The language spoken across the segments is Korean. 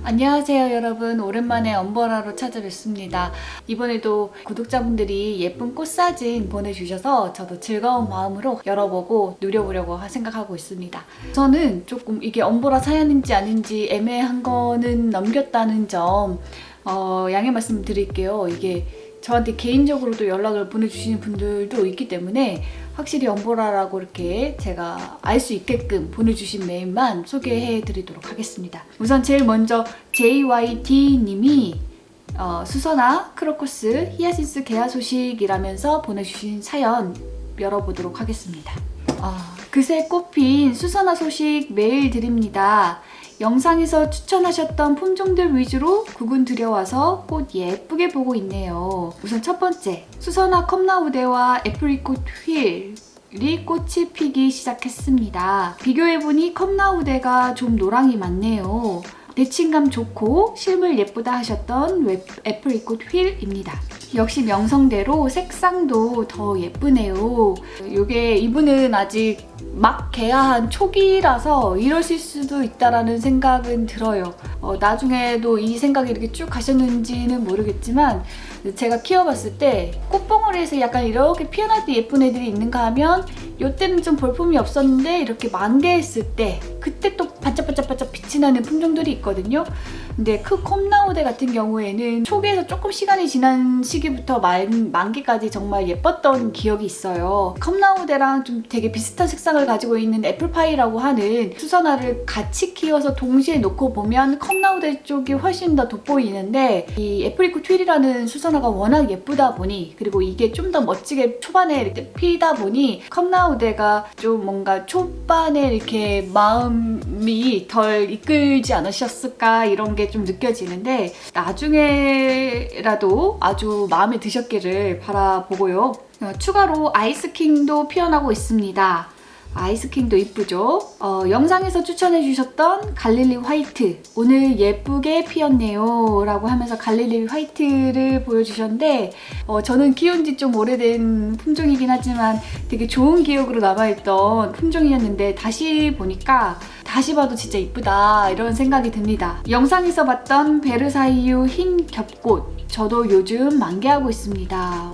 안녕하세요 여러분, 오랜만에 엄버라로 찾아뵙습니다. 이번에도 구독자분들이 예쁜 꽃사진 보내주셔서 저도 즐거운 마음으로 열어보고 누려보려고 생각하고 있습니다. 저는 조금 이게 엄버라 사연인지 아닌지 애매한 거는 넘겼다는 점 양해 말씀 드릴게요. 이게 저한테 개인적으로도 연락을 보내주시는 분들도 있기 때문에 확실히 엄보라라고 이렇게 제가 알 수 있게끔 보내주신 메일만 소개해 드리도록 하겠습니다. 우선 제일 먼저 JYD님이 수선화, 크로커스, 히아신스 개화 소식이라면서 보내주신 사연 열어보도록 하겠습니다. 그새 꽃핀 수선화 소식 메일 드립니다. 영상에서 추천하셨던 품종들 위주로 구근 들여와서 꽃 예쁘게 보고 있네요. 우선 첫 번째, 수선화 컵라우데와 애프리콧 휠이 꽃이 피기 시작했습니다. 비교해보니 컵라우데가 좀 노랑이 많네요. 대칭감 좋고 실물 예쁘다 하셨던 애프리콧 휠입니다. 역시 명성대로 색상도 더 예쁘네요. 이게 이분은 아직 막 개화한 초기라서 이러실 수도 있다라는 생각은 들어요. 나중에도 이 생각이 이렇게 쭉 가셨는지는 모르겠지만 제가 키워봤을 때 꽃봉오리에서 약간 이렇게 피어날 때 예쁜 애들이 있는가 하면 이때는 좀 볼품이 없었는데 이렇게 만개했을 때 그때 또 반짝반짝반짝 빛이 나는 품종들이 있거든요. 근데 그 컵라우데 같은 경우에는 초기에서 조금 시간이 지난 시기부터 만개까지 정말 예뻤던 기억이 있어요. 컵라우데랑 좀 되게 비슷한 색상을 가지고 있는 애플파이라고 하는 수선화를 같이 키워서 동시에 놓고 보면 컵라우데 쪽이 훨씬 더 돋보이는데 이 애프리콧 휠이라는 수선화가 워낙 예쁘다 보니 그리고 이게 좀 더 멋지게 초반에 이렇게 피다 보니 컵라우데가 좀 뭔가 초반에 이렇게 마음이 덜 이끌지 않으셨을까 이런 게 좀 느껴지는데 나중에라도 아주 마음에 드셨기를 바라보고요. 추가로 아이스킹도 피어나고 있습니다. 아이스킹도 이쁘죠? 영상에서 추천해주셨던 갈릴리 화이트 오늘 예쁘게 피었네요 라고 하면서 갈릴리 화이트를 보여주셨는데 저는 키운 지 좀 오래된 품종이긴 하지만 되게 좋은 기억으로 남아있던 품종이었는데 다시 보니까 다시 봐도 진짜 이쁘다 이런 생각이 듭니다. 영상에서 봤던 베르사유 흰 겹꽃 저도 요즘 만개하고 있습니다.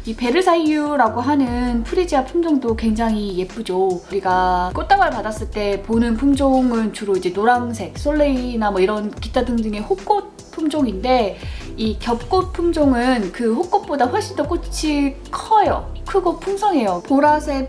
이 베르사유라고 하는 프리지아 품종도 굉장히 예쁘죠. 우리가 꽃다발 받았을 때 보는 품종은 주로 이제 노란색, 솔레이나 뭐 이런 기타 등등의 호꽃 품종인데 이 겹꽃 품종은 그 호꽃보다 훨씬 더 꽃이 커요. 크고 풍성해요. 보라색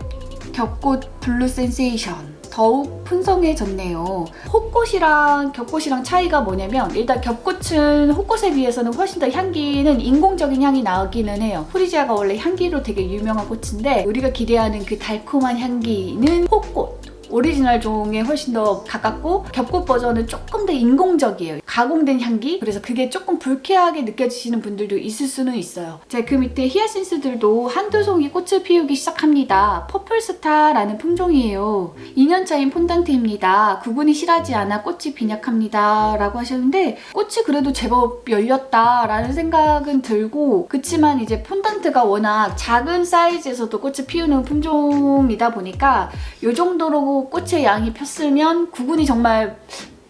겹꽃 블루 센세이션 더욱 풍성해졌네요. 호꽃이랑 겹꽃이랑 차이가 뭐냐면 일단 겹꽃은 호꽃에 비해서는 훨씬 더 향기는 인공적인 향이 나기는 해요. 프리지아가 원래 향기로 되게 유명한 꽃인데 우리가 기대하는 그 달콤한 향기는 호꽃 오리지널 종에 훨씬 더 가깝고 겹꽃 버전은 조금 더 인공적이에요. 가공된 향기? 그래서 그게 조금 불쾌하게 느껴지시는 분들도 있을 수는 있어요. 제 그 밑에 히아신스들도 한두 송이 꽃을 피우기 시작합니다. 퍼플스타라는 품종이에요. 2년차인 폰단트입니다. 구근이 실하지 않아 꽃이 빈약합니다 라고 하셨는데 꽃이 그래도 제법 열렸다라는 생각은 들고 그치만 이제 폰단트가 워낙 작은 사이즈에서도 꽃을 피우는 품종이다 보니까 이 정도로 꽃의 양이 폈으면 구근이 정말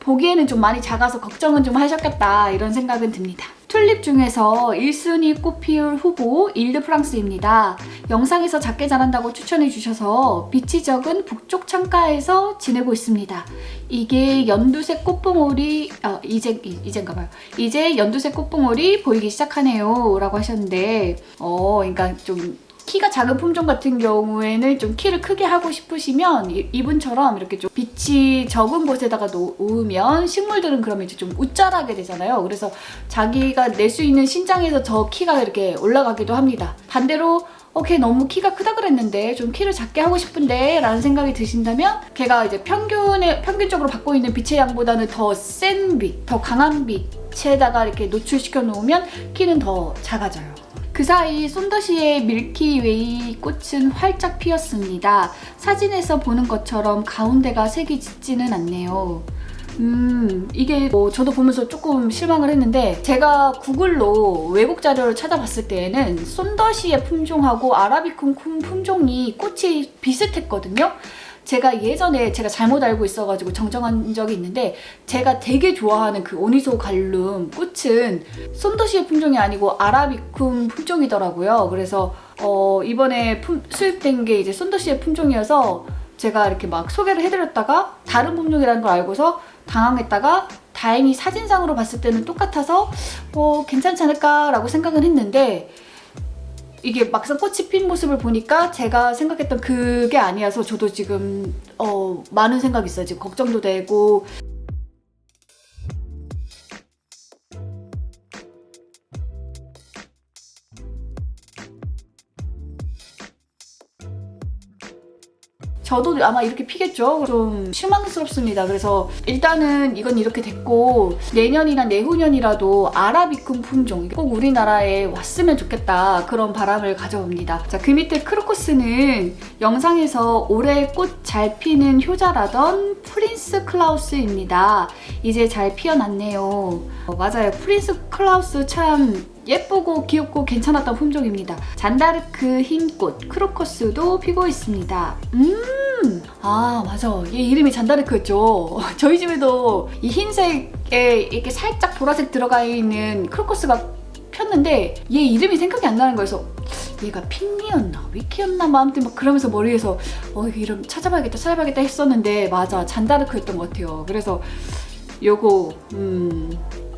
보기에는 좀 많이 작아서 걱정은 좀 하셨겠다 이런 생각은 듭니다. 튤립 중에서 1순위 꽃 피울 후보 일드 프랑스입니다. 영상에서 작게 자란다고 추천해 주셔서 빛이 적은 북쪽 창가에서 지내고 있습니다. 이게 연두색 꽃봉오리 이젠가봐요. 이제 연두색 꽃봉오리 보이기 시작하네요 라고 하셨는데 그러니까 좀 키가 작은 품종 같은 경우에는 좀 키를 크게 하고 싶으시면 이분처럼 이렇게 좀 빛이 적은 곳에다가 놓으면 식물들은 그러면 이제 좀 웃자라게 되잖아요. 그래서 자기가 낼 수 있는 신장에서 저 키가 이렇게 올라가기도 합니다. 반대로 걔 너무 키가 크다 그랬는데 좀 키를 작게 하고 싶은데 라는 생각이 드신다면 걔가 이제 평균적으로 받고 있는 빛의 양보다는 더 센 빛, 더 강한 빛에다가 이렇게 노출시켜 놓으면 키는 더 작아져요. 그 사이 손더시의 밀키웨이 꽃은 활짝 피었습니다. 사진에서 보는 것처럼 가운데가 색이 짙지는 않네요. 이게 저도 보면서 조금 실망을 했는데 제가 구글로 외국 자료를 찾아봤을 때에는 손더시의 품종하고 아라비쿰 품종이 꽃이 비슷했거든요. 제가 예전에 제가 잘못 알고 있어가지고 정정한 적이 있는데, 제가 되게 좋아하는 그 오니소 갈룸 꽃은 손더시의 품종이 아니고 아라비쿰 품종이더라고요. 그래서 이번에 수입된 게 이제 손더시의 품종이어서 제가 이렇게 막 소개를 해드렸다가 다른 품종이라는 걸 알고서 당황했다가, 다행히 사진상으로 봤을 때는 똑같아서 괜찮지 않을까라고 생각은 했는데, 이게 막상 꽃이 핀 모습을 보니까 제가 생각했던 그게 아니어서 저도 지금 많은 생각이 있어요. 지금 걱정도 되고. 저도 아마 이렇게 피겠죠. 좀 실망스럽습니다. 그래서 일단은 이건 이렇게 됐고, 내년이나 내후년이라도 아라비쿰 품종 꼭 우리나라에 왔으면 좋겠다, 그런 바람을 가져옵니다. 자, 그 밑에 크로커스는 영상에서 올해 꽃 잘 피는 효자라던 프린스 클라우스입니다. 이제 잘 피어났네요. 맞아요. 프린스 클라우스 참 예쁘고 귀엽고 괜찮았던 품종입니다. 잔다르크 흰꽃 크로커스도 피고 있습니다. 아, 맞아. 얘 이름이 잔다르크였죠. 저희 집에도 이 흰색에 이렇게 살짝 보라색 들어가 있는 크로커스가 폈는데 얘 이름이 생각이 안 나는 거여서 얘가 핑미였나 위키였나 뭐 아무튼 막 그러면서 머리에서 이거 이름 찾아봐야겠다 했었는데, 맞아, 잔다르크였던 것 같아요. 그래서 요거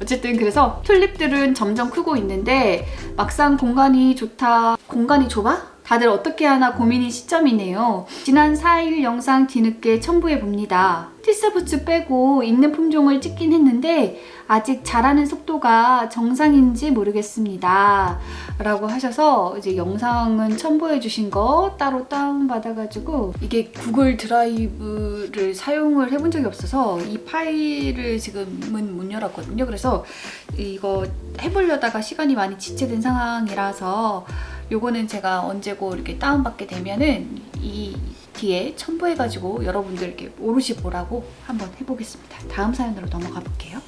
어쨌든 그래서 튤립들은 점점 크고 있는데, 막상 공간이 좁아? 다들 어떻게 하나 고민인 시점이네요. 지난 4일 영상 뒤늦게 첨부해봅니다. 티스부츠 빼고 있는 품종을 찍긴 했는데 아직 자라는 속도가 정상인지 모르겠습니다. 라고 하셔서 이제 영상은 첨부해주신 거 따로 다운받아가지고, 이게 구글 드라이브를 사용을 해본 적이 없어서 이 파일을 지금은 못 열었거든요. 그래서 이거 해보려다가 시간이 많이 지체된 상황이라서 요거는 제가 언제고 이렇게 다운받게 되면은 이 뒤에 첨부해가지고 여러분들 이렇게 오롯이 보라고 한번 해보겠습니다. 다음 사연으로 넘어가 볼게요.